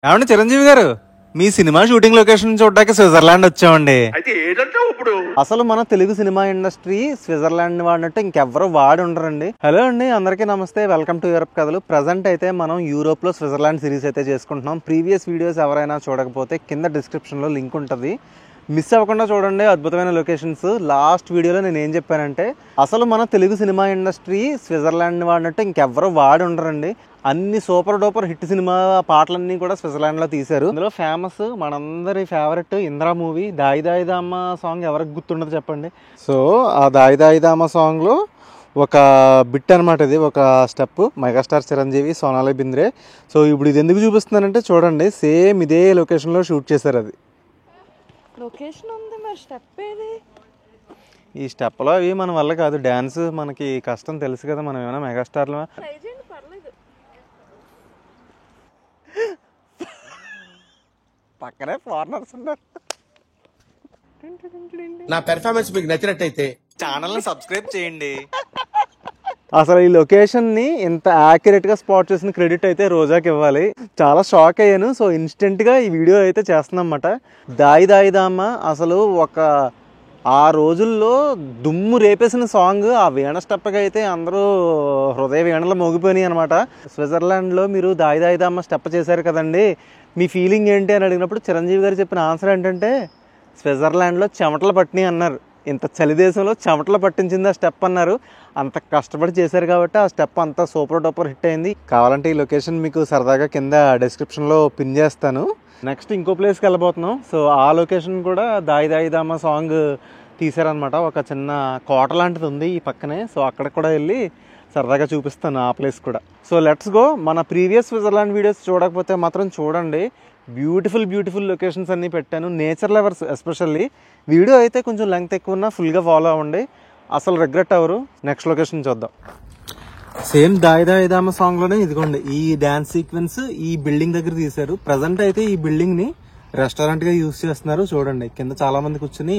ఏమండి చిరంజీవి గారు, మీ cinema shooting location చూడడానికి స్విట్జర్లాండ్ వచ్చామండి. అసలు మన తెలుగు సినిమా ఇండస్ట్రీ స్విట్జర్లాండ్ వాడినట్టు ఇంకెవ్వరు వాడి ఉండరండి. హలో అండి, అందరికీ నమస్తే, వెల్కమ్ టు యూరప్ కథలు. ప్రజెంట్ అయితే మనం యూరోప్ లో స్విట్జర్లాండ్ సిరీస్ అయితే చేసుకుంటున్నాం. ప్రీవియస్ వీడియోస్ ఎవరైనా చూడకపోతే కింద డిస్క్రిప్షన్ లో లింక్ ఉంటుంది, మిస్ అవ్వకుండా చూడండి. అద్భుతమైన లొకేషన్స్. లాస్ట్ వీడియోలో నేను ఏం చెప్పానంటే, అసలు మన తెలుగు సినిమా ఇండస్ట్రీ స్విట్జర్లాండ్ వాడినట్టు ఇంకెవ్వరు వాడి ఉండరండి. అన్ని సూపర్ డూపర్ హిట్ సినిమా పాటలన్నీ కూడా స్విట్జర్లాండ్లో తీశారు. అందులో ఫేమస్ మనందరి ఫేవరెట్ ఇంద్రా మూవీ దాయి దాయి దామ సాంగ్ ఎవరికి గుర్తుండదు చెప్పండి. సో ఆ దాయి దాయి దామ సాంగ్లో ఒక బిట్ అనమాట, ఇది ఒక step. Megastar Chiranjeevi, Sonali Bendre. So ఇప్పుడు ఇది ఎందుకు చూపిస్తున్నానంటే చూడండి, సేమ్ ఇదే లొకేషన్లో షూట్ చేశారు. అది లొకేషన్ ఉంది, మరి స్టెప్ ఏది? ఈ స్టెప్లో అవి మన వల్ల కాదు, డ్యాన్స్ మనకి కష్టం తెలుసు కదా, మనం ఏమైనా మెగాస్టార్లు. పక్కనే ఫారినర్స్ ఉన్నారు. నా పెర్ఫార్మెన్స్ మీకు నచ్చినట్టయితే ఛానల్ని సబ్స్క్రైబ్ చేయండి. అసలు ఈ లొకేషన్ ని ఇంత యాక్యురేట్ గా స్పాట్ చేసిన క్రెడిట్ అయితే రోజాకి ఇవ్వాలి. చాలా షాక్ అయ్యాను. సో ఇన్స్టెంట్ గా ఈ వీడియో అయితే చేస్తున్నామన్నమాట. దాయి దాయి దామ అసలు ఒక ఆ రోజుల్లో దుమ్ము రేపేసిన సాంగ్. ఆ వీణ స్టెప్కి అయితే అందరూ హృదయ వీణలు మోగిపోయినాయి అనమాట. స్విట్జర్లాండ్లో మీరు దాయి దాయి దామ స్టెప్ చేశారు కదండి, మీ ఫీలింగ్ ఏంటి అని అడిగినప్పుడు చిరంజీవి గారు చెప్పిన ఆన్సర్ ఏంటంటే, స్విట్జర్లాండ్లో చెమటలు పట్టినాయి అన్నారు. ఇంత చలి దేశంలో చెమటలు పట్టించింది ఆ స్టెప్ అన్నారు. అంత కష్టపడి చేశారు కాబట్టి ఆ స్టెప్ అంతా సూపర్ డూపర్ హిట్ అయింది. కావాలంటే ఈ లొకేషన్ మీకు సరదాగా కింద డిస్క్రిప్షన్లో పిన్ చేస్తాను. నెక్స్ట్ ఇంకో ప్లేస్కి వెళ్ళబోతున్నాం. సో ఆ లొకేషన్ కూడా దాయి దాయి దామ సాంగ్ తీశారనమాట. ఒక చిన్న కోట లాంటిది ఉంది ఈ పక్కనే. సో అక్కడ కూడా వెళ్ళి సరదాగా చూపిస్తాను ఆ ప్లేస్ కూడా. So let's go. మన ప్రీవియస్ స్విట్జర్లాండ్ వీడియోస్ చూడకపోతే మాత్రం చూడండి. బ్యూటిఫుల్ బ్యూటిఫుల్ లొకేషన్స్ అన్నీ పెట్టాను, నేచర్ లవర్స్ ఎస్పెషల్లీ. వీడియో అయితే కొంచెం లెంగ్త్ ఎక్కువ ఉన్నా ఫుల్గా ఫాలో అవ్వండి, అసలు రిగ్రెట్ అవ్వరు. నెక్స్ట్ లొకేషన్ చూద్దాం. సేమ్ దాయి దాయి దామ సాంగ్లోనే ఇదిగోండి ఈ డ్యాన్స్ సీక్వెన్స్ ఈ బిల్డింగ్ దగ్గర తీశారు. ప్రజెంట్ అయితే ఈ బిల్డింగ్ని రెస్టారెంట్గా యూజ్ చేస్తున్నారు. చూడండి కింద చాలా మంది కూర్చొని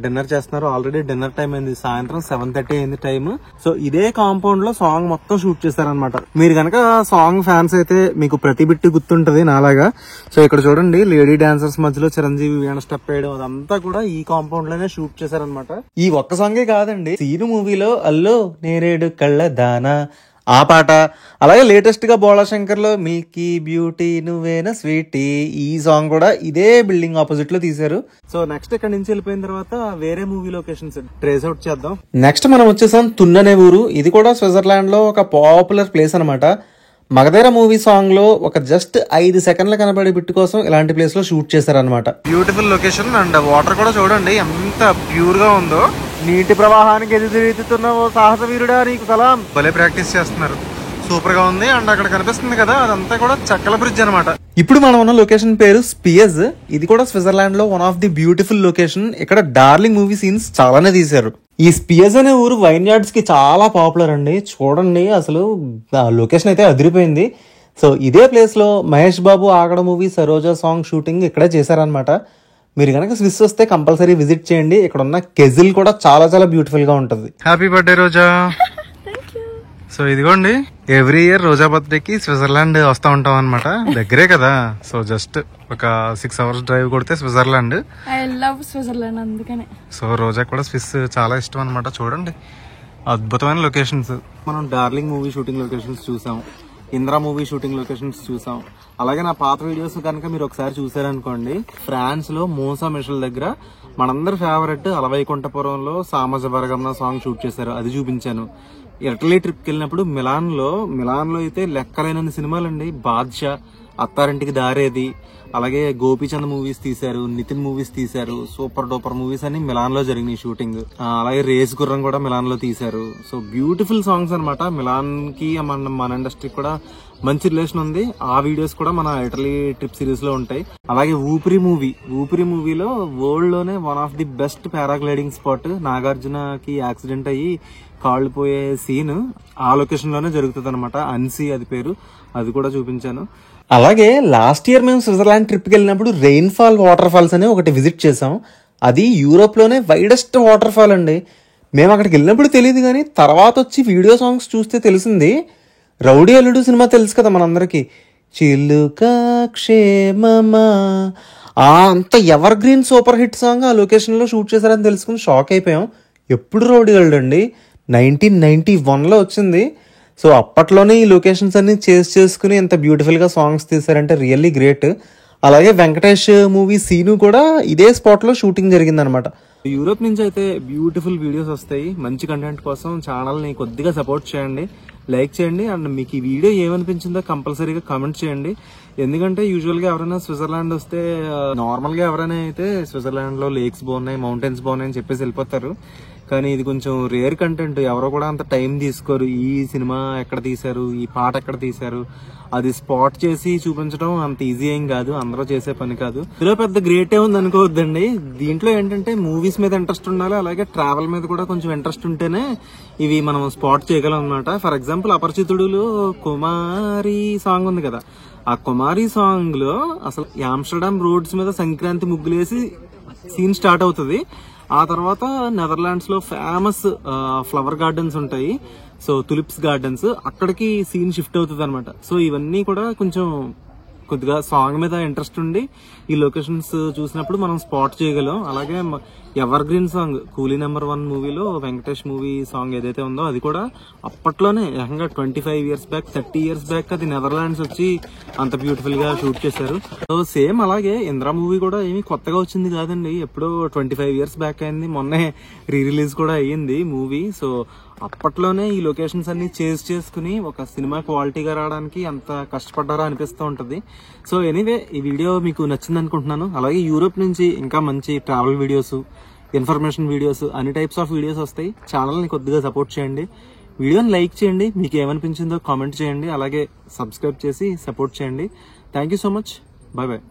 డిన్నర్ చేస్తున్నారు. ఆల్రెడీ డిన్నర్ టైం అయింది, సాయంత్రం 7:30 అయింది టైం. సో ఇదే కాంపౌండ్ లో సాంగ్ మొత్తం షూట్ చేశారనమాట. మీరు కనుక సాంగ్ ఫ్యాన్స్ అయితే మీకు ప్రతి బిట్టి గుర్తుంటది నాలాగా. సో ఇక్కడ చూడండి లేడీ డాన్సర్స్ మధ్యలో చిరంజీవి వీణ స్టెప్ వేయడం అదంతా కూడా ఈ కాంపౌండ్ లోనే షూట్ చేశారనమాట. ఈ ఒక్క సాంగే కాదండి, సీను మూవీలో అల్లో నేరేడు కళ్ళ దానా ఆ పాట, అలాగే లేటెస్ట్ గా బోళాశంకర్ లో మిల్కీ బ్యూటీ నువ్వేనా స్వీటీ ఈ సాంగ్ కూడా ఇదే బిల్డింగ్ ఆపోజిట్ లో తీశారు. సో నెక్స్ట్ ఇక్కడ నుంచి వెళ్ళిపోయిన తర్వాత వేరే మూవీ లొకేషన్స్ ట్రేస్ అవుట్ చేద్దాం. నెక్స్ట్ మనం వచ్చేసాం తున్ అనే ఊరు. ఇది కూడా స్విట్జర్లాండ్ లో ఒక పాపులర్ ప్లేస్ అనమాట. మగధీర మూవీ సాంగ్ లో ఒక జస్ట్ 5 సెకండ్ల కనబడే బిట్ కోసం ఇలాంటి ప్లేస్ లో షూట్ చేశారనమాట. బ్యూటిఫుల్ లొకేషన్ అండ్ వాటర్ కూడా చూడండి ఎంత ప్యూర్ గా ఉందో. నీటి ప్రవాహానికి ఎదురెత్తుతున్న ఓ సాహస వీరుడా నీకు సలాం. భలే ప్రాక్టీస్ చేస్తున్నారు, సూపర్ గా ఉంది. అండ్ అక్కడ కనిపిస్తుంది కదా అదంతా కూడా చక్కల బ్రిడ్జ్ అనమాట. ఇప్పుడు మనం ఉన్న లొకేషన్ పేరు స్పియజ్. ఇది కూడా స్విట్జర్లాండ్ లో one of the beautiful location. ఇక్కడ డార్లింగ్ మూవీ సీన్స్ చాలానే తీశారు. ఈ స్పియజ్ అనే ఊరు వైన్ యార్డ్స్ కి చాలా పాపులర్ అండి. చూడండి అసలు లొకేషన్ అయితే అదిరిపోయింది. సో ఇదే ప్లేస్ లో Mahesh Babu ఆగడ movie Saroja song shooting ఇక్కడే చేశారనమాట. మీరు కనుక స్విస్ వస్తే కంపల్సరీ విజిట్ చేయండి. ఇక్కడ ఉన్న కెజిల్ కూడా చాలా చాలా బ్యూటిఫుల్ గా ఉంటుంది. హ్యాపీ బర్త్డే రోజా. సో ఇదిగోండి ఎవ్రీ ఇయర్ రోజా బర్త్డేకి స్విట్జర్లాండ్ వస్తూ ఉంటాం అనమాట. దగ్గరే కదా, సో జస్ట్ ఒక 6 hours డ్రైవ్ కొడితే స్విట్జర్లాండ్. ఐ లవ్ స్విట్జర్లాండ్ అందుకనే. సో రోజా కూడా స్విస్ చాలా ఇష్టం అనమాట. చూడండి అద్భుతమైన లొకేషన్స్. మనం డార్లింగ్ మూవీ షూటింగ్ లొకేషన్స్ చూసాం, ఇంద్రా మూవీ షూటింగ్ లొకేషన్స్ చూసాం. అలాగే నా పాత వీడియోస్ కనుక మీరు ఒకసారి చూసారనుకోండి, ఫ్రాన్స్ లో మోసా మిషల్ దగ్గర మనందరి ఫేవరెట్ అలవైకుంఠపురంలో సామజ బరగమ్న సాంగ్ షూట్ చేశారు, అది చూపించాను. ఇటలీ ట్రిప్కి వెళ్ళినప్పుడు మిలాన్ లో అయితే లెక్కలేనన్ని సినిమాలు అండి. బాద్షా, అత్తారింటికి దారేది, అలాగే గోపీచంద్ మూవీస్ తీశారు, నితిన్ మూవీస్ తీశారు. సూపర్ డూపర్ మూవీస్ అని మిలాన్ లో జరిగినాయి షూటింగ్. అలాగే రేస్ గుర్రం కూడా మిలాన్ లో తీశారు. సో బ్యూటిఫుల్ సాంగ్స్ అనమాట. మిలాన్ కి మన ఇండస్ట్రీకి కూడా మంచి రిలేషన్ ఉంది. ఆ వీడియోస్ కూడా మన ఇటలీ ట్రిప్ సిరీస్ లో ఉంటాయి. అలాగే ఊపిరి మూవీలో వరల్డ్ లోనే one of the best paragliding spot, నాగార్జునకి యాక్సిడెంట్ అయ్యి కాళ్ళు పోయే సీన్ ఆ లొకేషన్ లోనే జరుగుతుంది అనమాట. అన్సీ అది పేరు, అది కూడా చూపించాను. అలాగే లాస్ట్ ఇయర్ మేము స్విట్జర్లాండ్ ట్రిప్కి వెళ్ళినప్పుడు రెయిన్ ఫాల్ వాటర్ ఫాల్స్ అని ఒకటి విజిట్ చేసాం. అది యూరోప్ లోనే వైడెస్ట్ వాటర్ ఫాల్ అండి. మేము అక్కడికి వెళ్ళినప్పుడు తెలియదు, కానీ తర్వాత వచ్చి వీడియో సాంగ్స్ చూస్తే తెలిసింది. రౌడీ అల్లుడు సినిమా తెలుసు కదా మనందరికి, చిలుక క్షేమమా అంత ever green super hit song ఆ లొకేషన్లో షూట్ చేశారని తెలుసుకుని షాక్ అయిపోయాం. ఎప్పుడు రౌడీ గర్ల్ అండి, 1991లో వచ్చింది. సో అప్పట్లోనే ఈ లొకేషన్స్ అన్ని చేస్ చేసుకుని ఎంత బ్యూటిఫుల్గా సాంగ్స్ తీశారంటే రియల్లీ గ్రేట్. అలాగే వెంకటేష్ మూవీ సీను కూడా ఇదే స్పాట్లో షూటింగ్ జరిగిందనమాట. యూరోప్ నుంచి అయితే బ్యూటిఫుల్ వీడియోస్ వస్తాయి. మంచి కంటెంట్ కోసం ఛానల్ని కొద్దిగా సపోర్ట్ చేయండి, లైక్ చేయండి. అండ్ మీకు ఈ వీడియో ఏమనిపించిందో కంపల్సరీగా కామెంట్ చేయండి. ఎందుకంటే యూజువల్గా ఎవరైనా స్విట్జర్లాండ్ వస్తే నార్మల్గా ఎవరైనా అయితే స్విట్జర్లాండ్లో లేక్స్ బాగున్నాయి, మౌంటైన్స్ బాగున్నాయి అని చెప్పేసి వెళ్ళిపోతారు. కానీ ఇది కొంచెం రేర్ కంటెంట్, ఎవరో కూడా అంత టైం తీసుకోరు. ఈ సినిమా ఎక్కడ తీశారు, ఈ పాట ఎక్కడ తీశారు, అది స్పాట్ చేసి చూపించడం అంత ఈజీ ఏం కాదు, అందరూ చేసే పని కాదు. ఇందులో పెద్ద గ్రేటే ఉంది అనుకోవద్దండి. దీంట్లో ఏంటంటే మూవీస్ మీద ఇంట్రెస్ట్ ఉండాలి, అలాగే ట్రావెల్ మీద కూడా కొంచెం ఇంట్రెస్ట్ ఉంటేనే ఇవి మనం స్పాట్ చేయగలం అనమాట. ఫర్ ఎగ్జాంపుల్ అపరిచితుడులో కుమారి సాంగ్ ఉంది కదా, ఆ కుమారి సాంగ్ లో అసలు ఆమ్స్టర్డామ్ రోడ్స్ మీద సంక్రాంతి ముగ్గులేసి సీన్ స్టార్ట్ అవుతుంది. ఆ తర్వాత నెదర్లాండ్స్ లో ఫేమస్ ఫ్లవర్ గార్డెన్స్ ఉంటాయి, సో తులిప్స్ గార్డెన్స్, అక్కడికి సీన్ షిఫ్ట్ అవుతుంది అనమాట. సో ఇవన్నీ కూడా కొంచెం కొద్దిగా సాంగ్ మీద ఇంట్రెస్ట్ ఉండి ఈ లొకేషన్స్ చూసినప్పుడు మనం స్పాట్ చేయగలం. అలాగే ఎవర్ గ్రీన్ సాంగ్ కూలీ నెంబర్ 1 మూవీలో వెంకటేష్ మూవీ సాంగ్ ఏదైతే ఉందో అది కూడా అప్పట్లోనే ఏకంగా 25 ఇయర్స్ బ్యాక్, 30 ఇయర్స్ బ్యాక్ అది నెదర్లాండ్స్ వచ్చి అంత బ్యూటిఫుల్ గా షూట్ చేశారు. సో సేమ్ అలాగే ఇంద్రా మూవీ కూడా ఏమీ కొత్తగా వచ్చింది కాదండి, ఎప్పుడో 25 ఇయర్స్ బ్యాక్ అయింది, మొన్నే రీ రిలీజ్ కూడా అయ్యింది మూవీ. సో అప్పట్లోనే ఈ లొకేషన్స్ అన్ని చేజ్ చేసుకుని ఒక సినిమా క్వాలిటీగా రావడానికి అంత కష్టపడ్డారా అనిపిస్తూ ఉంటది. సో ఎనీవే ఈ వీడియో మీకు నచ్చింది అనుకుంటున్నాను. అలాగే యూరోప్ నుంచి ఇంకా మంచి ట్రావెల్ వీడియోస్, ఇన్ఫర్మేషన్ వీడియోస్, అన్ని టైప్స్ ఆఫ్ వీడియోస్ వస్తాయి. ఛానల్ని కొద్దిగా సపోర్ట్ చేయండి, వీడియోని లైక్ చేయండి, మీకు ఏమనిపించిందో కామెంట్ చేయండి, అలాగే సబ్స్క్రైబ్ చేసి సపోర్ట్ చేయండి. Thank you so much, bye bye.